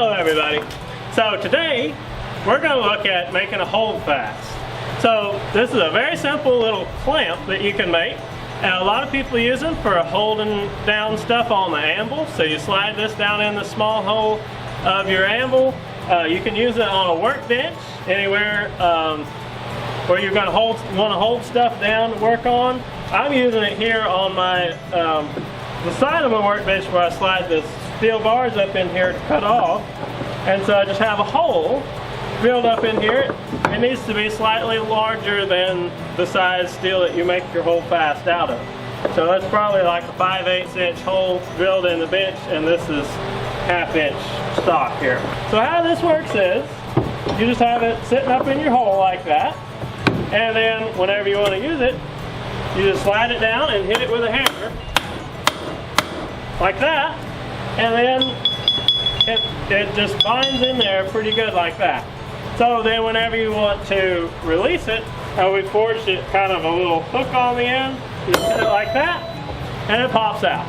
Hello everybody. So today we're going to look at making a holdfast. So this is a very simple little clamp that you can make. And a lot of people use them for holding down stuff on the anvil. So you slide this down in the small hole of your anvil. You can use it on a workbench anywhere where you're going to want to hold stuff down to work on. I'm using it here on my the side of my workbench where I slide the steel bars up in here to cut off. And so I just have a hole drilled up in here. It needs to be slightly larger than the size steel that you make your holdfast out of. So that's probably like a 5/8 inch hole drilled in the bench, and this is 1/2 inch stock here. So how this works is, you just have it sitting up in your hole like that, and then whenever you want to use it, you just slide it down and hit it with a hammer, like that, and then it just binds in there pretty good like that. So then whenever you want to release it, we forged it kind of a little hook on the end. You hit it like that, and it pops out.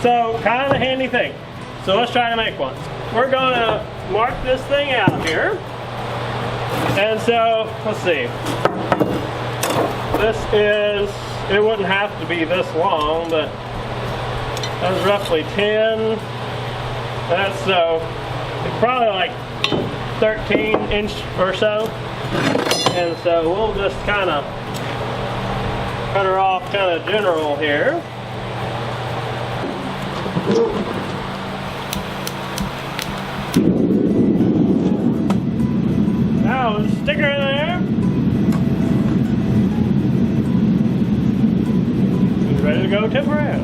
So kind of a handy thing. So let's try to make one. We're going to mark this thing out here. And so, let's see. This is, it wouldn't have to be this long, but that's roughly 10. That's probably like 13 inch or so. And so we'll just kind of cut her off kind of general here. Now stick her in there. She's ready to go temporarily.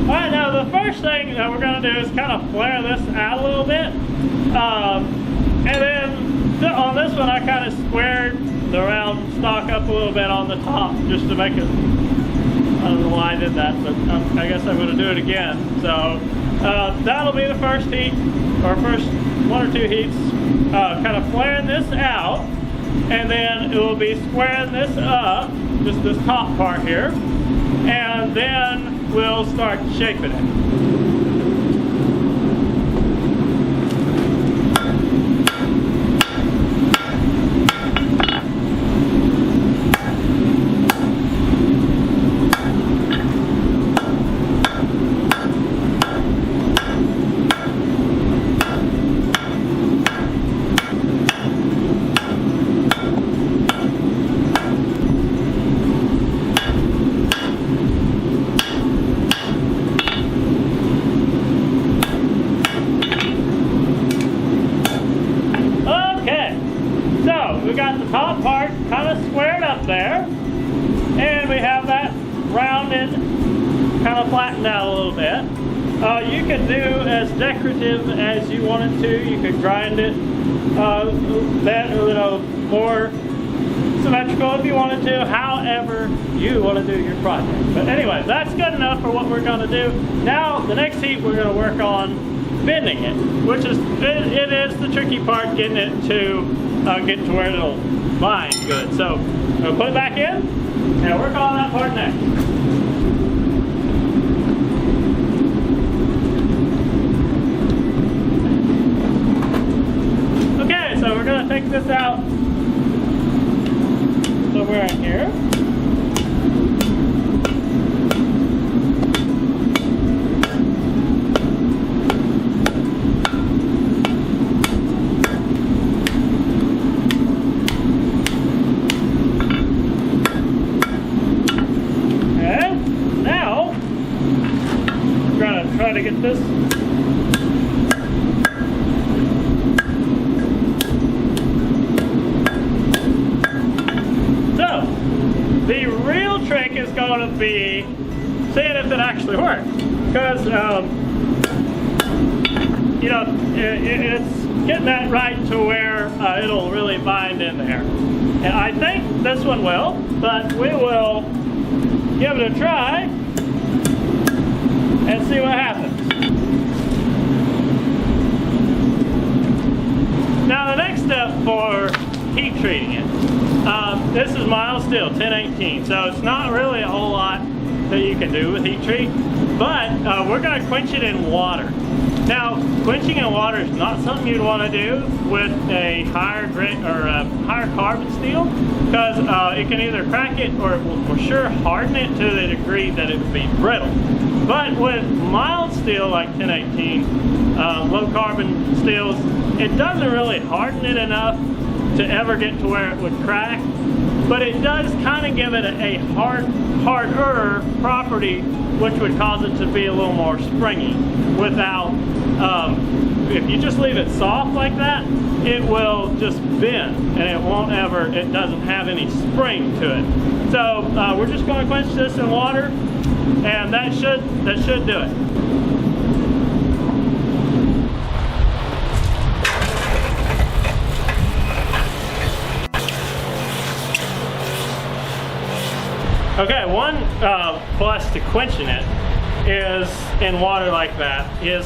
Alright, now the first thing that we're going to do is kind of flare this out a little bit. And then on this one I kind of squared the round stock up a little bit on the top just to make it, I don't know why I did that, but I guess I'm going to do it again. So that'll be the first heat, or first 1 or 2 heats, kind of flaring this out, and then it will be squaring this up, just this top part here, and then we'll start shaping it. We got the top part kind of squared up there, and we have that rounded, kind of flattened out a little bit. You could do as decorative as you wanted to. You could grind it more symmetrical if you wanted to, however you want to do your project. But anyway, that's good enough for what we're going to do. Now, the next heat we're going to work on bending it, which is, it is the tricky part, getting it to get to where it'll bind good. So I'll put it back in and work on that part next. Okay, so we're going to take this out somewhere in here. Try to get this. So, the real trick is going to be seeing if it actually works. Because, you know, it's getting that right to where it'll really bind in there. And I think this one will, but we will give it a try and see what happens. Now the next step for heat treating it, this is mild steel, 1018, so it's not really a whole lot that you can do with heat treat, but we're going to quench it in water. Now, quenching in water is not something you'd want to do with a higher grit or a higher carbon steel, because it can either crack it or it will for sure harden it to the degree that it would be brittle. But with mild steel like 1018, low carbon steels, it doesn't really harden it enough to ever get to where it would crack, but it does kind of give it a harder property, which would cause it to be a little more springy. Without, if you just leave it soft like that, it will just bend, and it doesn't have any spring to it. So we're just going to quench this in water, and that should do it. Okay, one plus to quenching it is in water like that is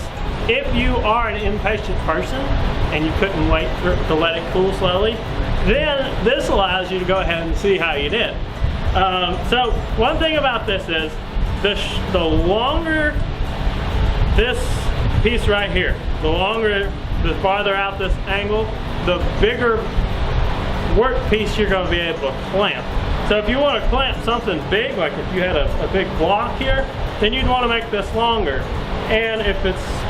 if you are an impatient person and you couldn't wait to let it cool slowly, then this allows you to go ahead and see how you did. So one thing about this is the longer this piece right here, the farther out this angle, the bigger work piece you're going to be able to clamp. So if you want to clamp something big, like if you had a big block here, then you'd want to make this longer. And if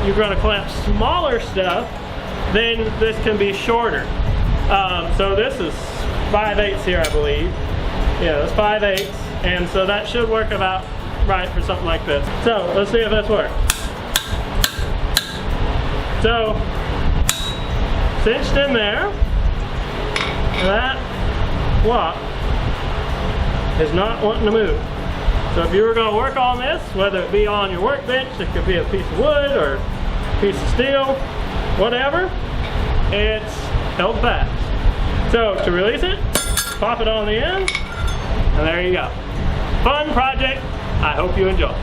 you're going to clamp smaller stuff, then this can be shorter. So this is 5/8 here, I believe. Yeah, that's 5/8, and so that should work about right for something like this. So let's see if this works. So cinched in there, that block is not wanting to move. So if you were going to work on this, whether it be on your workbench, it could be a piece of wood or a piece of steel, whatever, it's held fast. So to release it, pop it on the end, and there you go. Fun project. I hope you enjoy.